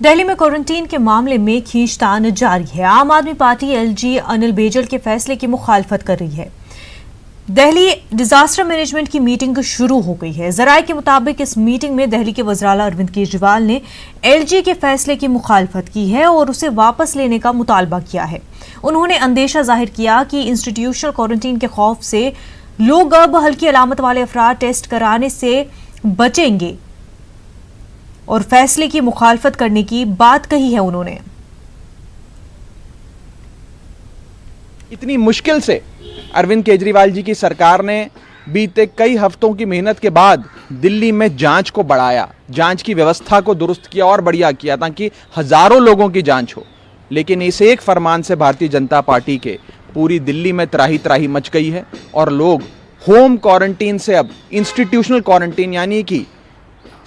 दिल्ली में क्वारंटीन के मामले में खींचतान जारी है। आम आदमी पार्टी एलजी अनिल बैजल के फैसले की मुखालफत कर रही है। दिल्ली डिजास्टर मैनेजमेंट की मीटिंग शुरू हो गई है। जराये के मुताबिक इस मीटिंग में दिल्ली के वज़ीर-ए-आला अरविंद केजरीवाल ने एलजी के फैसले की मुखालफत की है और उसे वापस लेने का मुतालबा किया है। उन्होंने अंदेशा जाहिर किया कि इंस्टीट्यूशनल क्वारंटीन के खौफ से लोग अब हल्की अलामत वाले अफराद टेस्ट कराने से बचेंगे और फैसले की मुखालफत करने की बात कही है। उन्होंने इतनी मुश्किल से अरविंद केजरीवाल जी की सरकार ने बीते कई हफ्तों की मेहनत के बाद दिल्ली में जांच को बढ़ाया, जांच की व्यवस्था को दुरुस्त किया और बढ़िया किया ताकि हजारों लोगों की जांच हो। लेकिन इस एक फरमान से भारतीय जनता पार्टी के पूरी दिल्ली में त्राही त्राही मच गई है और लोग होम क्वारंटीन से अब इंस्टीट्यूशनल क्वारंटीन यानी कि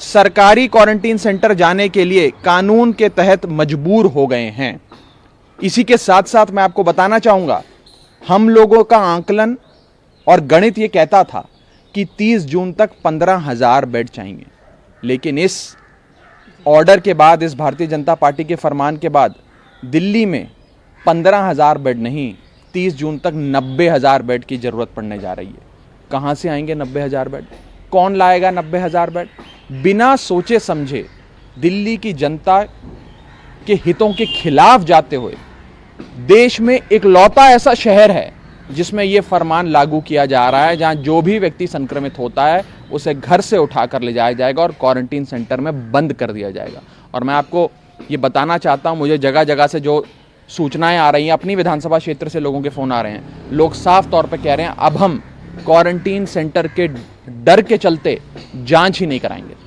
सरकारी क्वारंटीन सेंटर जाने के लिए कानून के तहत मजबूर हो गए हैं। इसी के साथ साथ मैं आपको बताना चाहूंगा, हम लोगों का आंकलन और गणित ये कहता था कि 30 जून तक 15,000 बेड चाहिए, लेकिन इस ऑर्डर के बाद, इस भारतीय जनता पार्टी के फरमान के बाद दिल्ली में 15,000 बेड नहीं, 30 जून तक 90,000 बेड की जरूरत पड़ने जा रही है। कहां से आएंगे 90,000 बेड? कौन लाएगा 90,000 बेड? बिना सोचे समझे दिल्ली की जनता के हितों के खिलाफ जाते हुए देश में इकलौता ऐसा शहर है जिसमें यह फरमान लागू किया जा रहा है, जहां जो भी व्यक्ति संक्रमित होता है उसे घर से उठाकर ले जाया जाएगा और क्वारंटीन सेंटर में बंद कर दिया जाएगा। और मैं आपको ये बताना चाहता हूं, मुझे जगह जगह से जो सूचनाएं आ रही हैं, अपनी विधानसभा क्षेत्र से लोगों के फोन आ रहे हैं, लोग साफ तौर पर कह रहे हैं अब हम क्वारंटीन सेंटर के डर के चलते जांच ही नहीं कराएंगे।